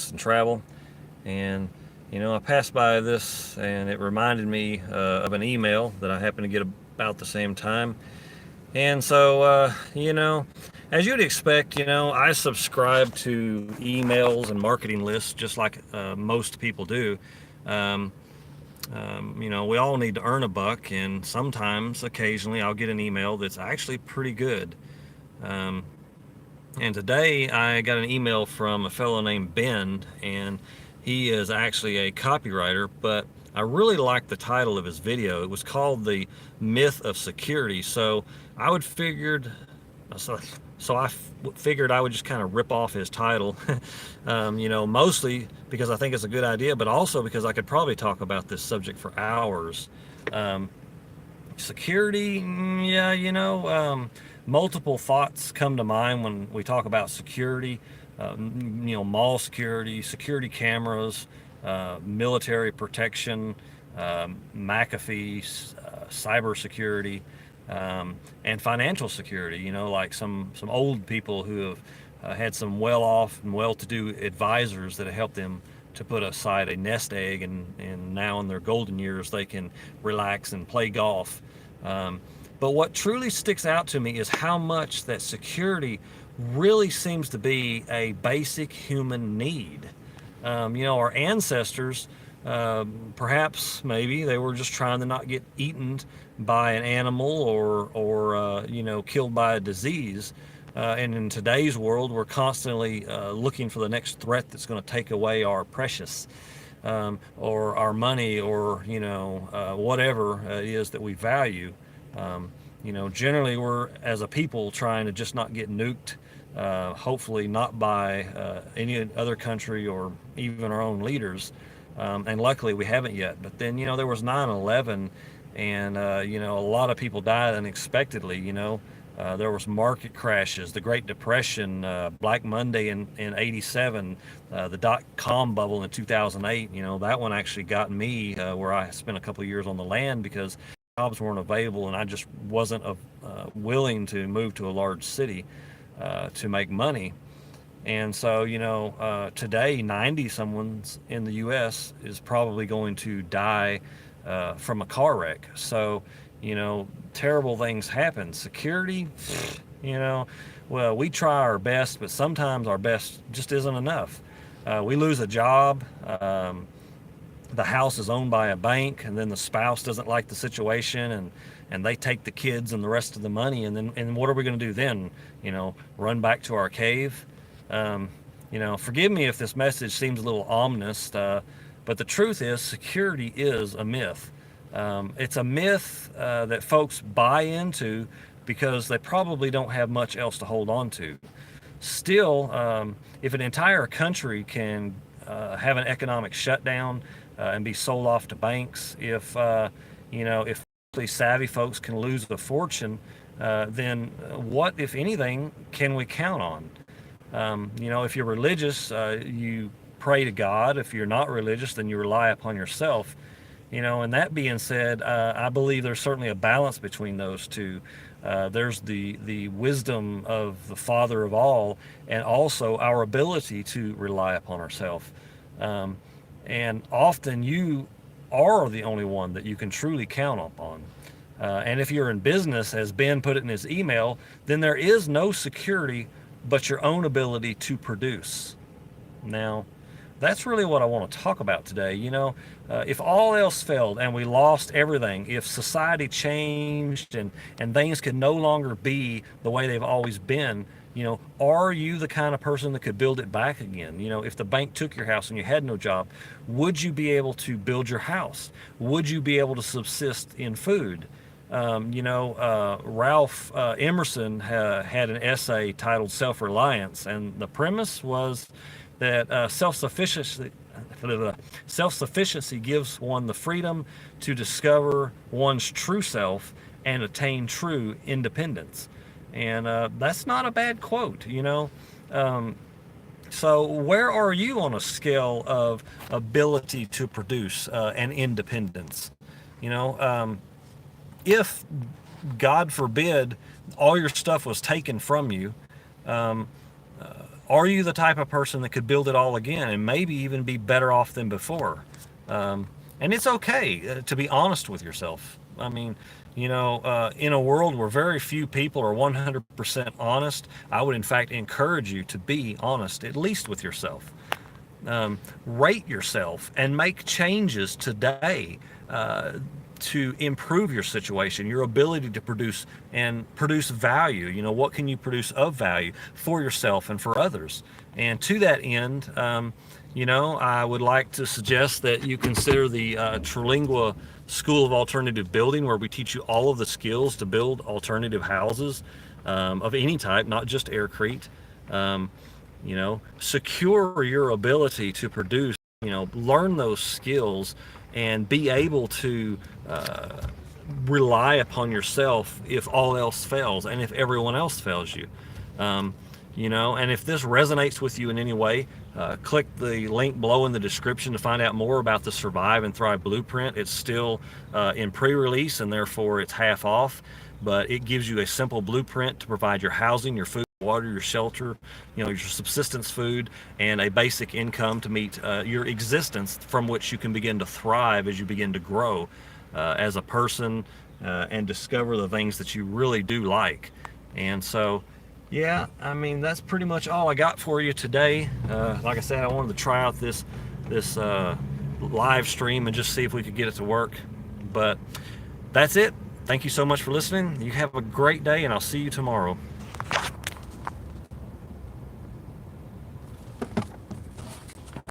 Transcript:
business and travel. And I passed by this, and it reminded me of an email that I happened to get about the same time. And so, as you'd expect, I subscribe to emails and marketing lists just like most people do. Um, we all need to earn a buck, and sometimes, occasionally, I'll get an email that's actually pretty good. Um, and today I got an email from a fellow named Ben, and he is actually a copywriter, but I really liked the title of his video. It was called The Myth of Security. So so I figured I would just kind of rip off his title, mostly because I think it's a good idea, but also because I could probably talk about this subject for hours. Um, Security, yeah, multiple thoughts come to mind when we talk about security. Mall security, security cameras, military protection, McAfee, cyber security, and financial security. Like some old people who have had some well-off and well-to-do advisors that have helped them to put aside a nest egg, and now in their golden years they can relax and play golf. Um, but what truly sticks out to me is how much that security really seems to be a basic human need. Our ancestors, perhaps maybe they were just trying to not get eaten by an animal or killed by a disease. And in today's world, we're constantly looking for the next threat that's going to take away our precious, or our money, or whatever it is that we value. Generally we're, as a people, trying to just not get nuked. Hopefully not by any other country or even our own leaders. And luckily we haven't yet. But then there was 9/11, and a lot of people died unexpectedly. There was market crashes, the Great Depression, Black Monday in '87, the dot-com bubble in 2008. That one actually got me, where I spent a couple of years on the land because jobs weren't available, and I just wasn't willing to move to a large city to make money. And so, today, 90 someone's in the U.S. is probably going to die from a car wreck. So, terrible things happen. Security, well, we try our best, but sometimes our best just isn't enough. We lose a job. The house is owned by a bank, and then the spouse doesn't like the situation, and they take the kids and the rest of the money, and what are we going to do then? Run back to our cave? Forgive me if this message seems a little ominous, but the truth is security is a myth. It's a myth that folks buy into because they probably don't have much else to hold on to. Still, if an entire country can have an economic shutdown and be sold off to banks, if savvy folks can lose a fortune, then what, if anything, can we count on? If you're religious, you pray to God. If you're not religious, then you rely upon yourself. And that being said, I believe there's certainly a balance between those two. There's the wisdom of the Father of all, and also our ability to rely upon ourselves. And often you are the only one that you can truly count upon. And if you're in business, as Ben put it in his email, then there is no security but your own ability to produce. Now, that's really what I want to talk about today. If all else failed and we lost everything, if society changed and things could no longer be the way they've always been, are you the kind of person that could build it back again? If the bank took your house and you had no job, would you be able to build your house? Would you be able to subsist in food? Ralph Emerson had an essay titled Self-Reliance, and the premise was that self-sufficiency gives one the freedom to discover one's true self and attain true independence. And that's not a bad quote. So where are you on a scale of ability to produce and independence? If, God forbid, all your stuff was taken from you, Are you the type of person that could build it all again and maybe even be better off than before? And it's okay to be honest with yourself. I mean, in a world where very few people are 100% honest, I would in fact encourage you to be honest, at least with yourself. Rate yourself and make changes today to improve your situation, your ability to produce and produce value. What can you produce of value for yourself and for others? And to that end, I would like to suggest that you consider the Terlingua School of Alternative Building, where we teach you all of the skills to build alternative houses of any type, not just AirCrete. Secure your ability to produce, learn those skills and be able to rely upon yourself if all else fails and if everyone else fails you. And if this resonates with you in any way, click the link below in the description to find out more about the Survive and Thrive Blueprint. It's still in pre-release, and therefore it's half off, but it gives you a simple blueprint to provide your housing, your food, water, your shelter, your subsistence food, and a basic income to meet your existence, from which you can begin to thrive as you begin to grow as a person and discover the things that you really do like. And so, yeah, I mean, that's pretty much all I got for you today. Like I said, I wanted to try out this live stream and just see if we could get it to work. But that's it. Thank you so much for listening. You have a great day, and I'll see you tomorrow.